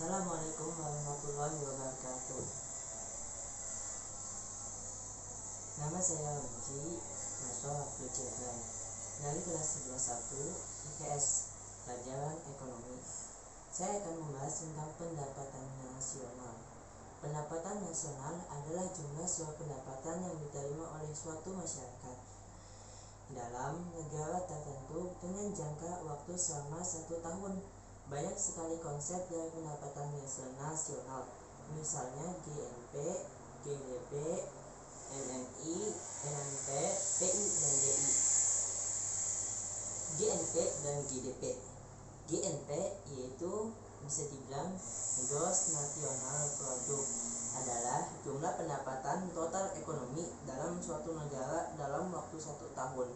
Assalamualaikum warahmatullahi wabarakatuh. Nama saya Wenji, mahasiswa waktu Cirebon dari kelas 11 IPS Pelajaran Ekonomi. Saya akan membahas tentang pendapatan nasional. Pendapatan nasional adalah jumlah suatu pendapatan yang diterima oleh suatu masyarakat dalam negara tertentu dengan jangka waktu selama 1 tahun. Banyak sekali konsep dari pendapatan nasional, misalnya GNP, GDP, MNI, NNP, PI, dan DI. GNP dan GDP. GNP yaitu bisa dibilang Gross National Product, adalah jumlah pendapatan total ekonomi dalam suatu negara dalam waktu 1 tahun,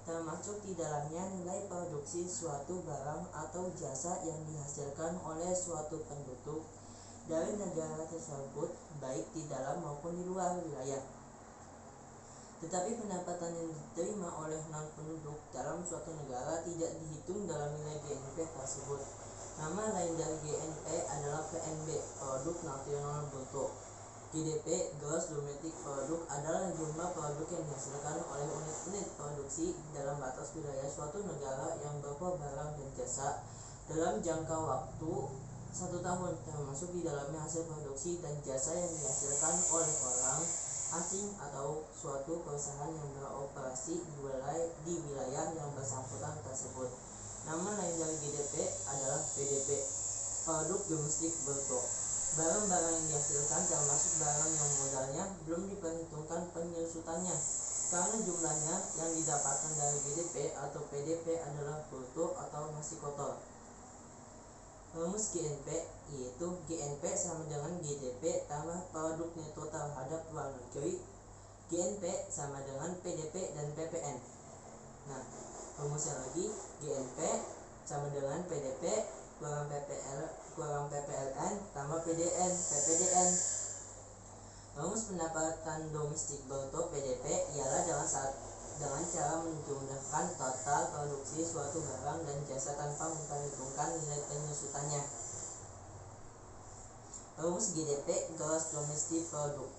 termasuk di dalamnya nilai produksi suatu barang atau jasa yang dihasilkan oleh suatu penduduk dari negara tersebut, baik di dalam maupun di luar wilayah. Tetapi pendapatan yang diterima oleh non-penduduk dalam suatu negara tidak dihitung dalam nilai GNP tersebut. Nama lain dari GNP adalah PNB, Produk Nasional Bruto. GDP, Gross Domestic Product, adalah jumlah produk yang dihasilkan oleh unit-unit produksi dalam batas wilayah suatu negara yang berupa barang dan jasa dalam jangka waktu 1 tahun, termasuk di dalamnya hasil produksi dan jasa yang dihasilkan oleh orang asing atau suatu perusahaan yang beroperasi di wilayah yang bersangkutan tersebut. Nama lain dari GDP adalah PDB, Produk Domestik Bruto. Barang-barang yang dihasilkan termasuk barang yang modalnya belum diperhitungkan penyusutannya, karena jumlahnya yang didapatkan dari GDP atau PDB adalah bruto atau masih kotor. Rumus GNP yaitu GNP sama dengan GDP tambah produk neto terhadap luar negeri. GNP sama dengan PDP dan PPN. Nah, rumusnya lagi GNP sama dengan PDP kurang PPLN tambah PPDN. Rumus pendapatan domestik bruto PDP ialah dengan cara menjumlahkan total produksi suatu barang dan jasa tanpa memperhitungkan nilai penyusutannya. Rumus GDP, Gross Domestic Product.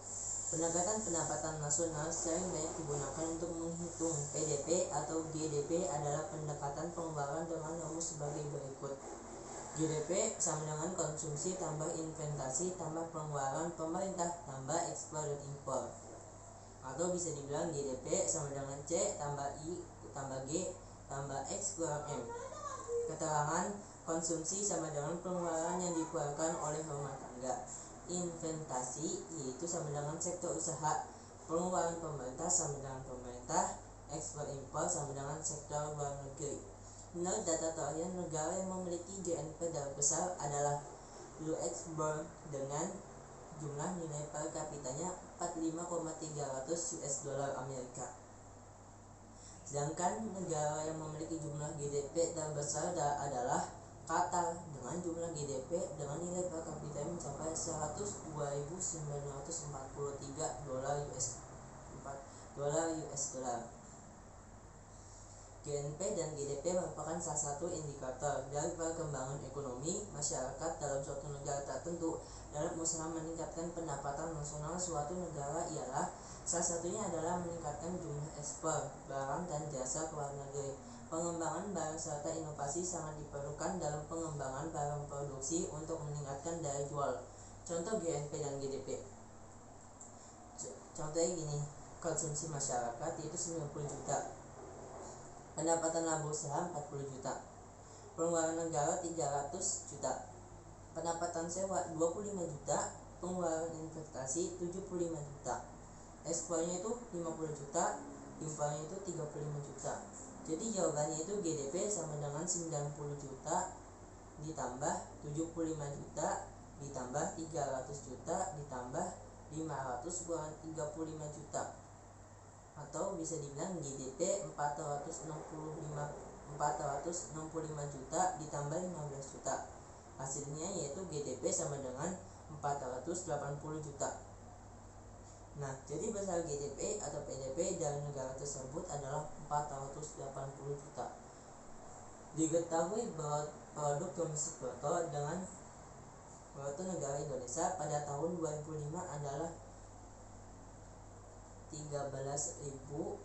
Pendekatan nasional sering banyak digunakan untuk menghitung PDP atau GDP adalah pendekatan pengeluaran dengan rumus sebagai berikut. GDP sama dengan konsumsi tambah investasi tambah pengeluaran pemerintah tambah ekspor dan impor. Atau bisa dibilang GDP sama dengan C tambah I tambah G tambah X kurang M. Keterangan konsumsi sama dengan pengeluaran yang dikeluarkan oleh rumah tangga. Investasi yaitu sama dengan sektor usaha. Pengeluaran pemerintah sama dengan pemerintah. Ekspor impor sama dengan sektor luar negeri. Menurut data terakhir, negara yang memiliki GNP terbesar adalah Luxembourg dengan jumlah nilai per kapitanya 45,300 US dollar Amerika. Sedangkan negara yang memiliki jumlah GDP terbesar adalah Qatar dengan jumlah GDP dengan nilai per kapita mencapai 102.943 dolar US dollar. GNP dan GDP merupakan salah satu indikator dari perkembangan ekonomi masyarakat dalam suatu negara tertentu. Dalam usaha meningkatkan pendapatan nasional suatu negara ialah salah satunya adalah meningkatkan jumlah ekspor barang dan jasa ke luar negeri. Pengembangan barang serta inovasi sangat diperlukan dalam pengembangan barang produksi untuk meningkatkan daya jual. Contoh GNP dan GDP. Contohnya gini, konsumsi masyarakat yaitu 90 juta. Pendapatan laba usaha 40 juta. Pengeluaran negara 300 juta. Pendapatan sewa 25 juta. Pengeluaran investasi 75 juta. Ekspornya itu 50 juta, impornya itu 35 juta. Jadi jawabannya itu GDP sama dengan 90 juta ditambah 75 juta ditambah 300 juta ditambah 500 kurang 35 juta. Atau bisa dibilang GDP 465 juta ditambah 15 juta. Hasilnya yaitu GDP sama dengan 480 juta. Nah, jadi besar GDP atau PDB dari negara tersebut adalah 480 juta. Diketahui bahwa produk domestik bruto dengan Bruto negara Indonesia pada tahun 2005 adalah 13.106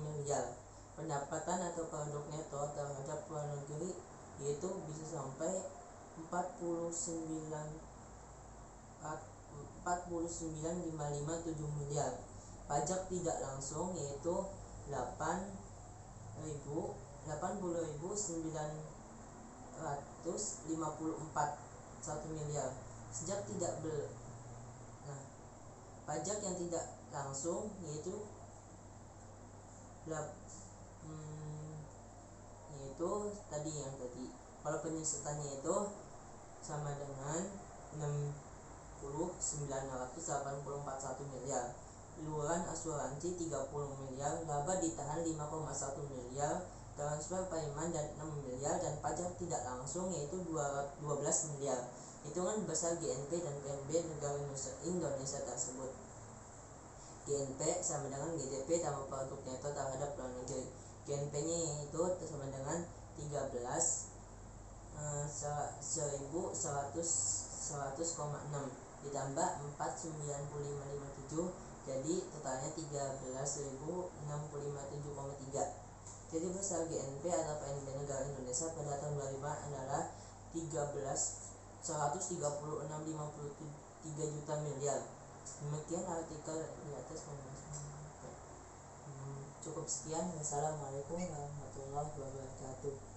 miliar. Pendapatan atau produk neto terhadap luar negeri yaitu bisa sampai 49,557 miliar. Pajak tidak langsung yaitu 80.954 miliar. Pajak yang tidak langsung yaitu tadi kalau penyusutannya itu sama dengan 60.984 miliar. Iuran asuransi 30 miliar, laba ditahan 5,1 miliar, transfer payment dan 6 miliar, dan pajak tidak langsung yaitu 12 miliar. Hitungan besar GNP dan PNB negara Indonesia tersebut. GNP sama dengan GDP tambah produk neto terhadap luar negeri. GNP-nya itu sama dengan 100,6 ditambah 49557, jadi totalnya 13.657,3. Jadi besar GNP atau PNB negara Indonesia pada tahun 2005 adalah 136,53 juta miliar. Demikian artikel di atas. Cukup sekian. Wassalamualaikum warahmatullahi wabarakatuh.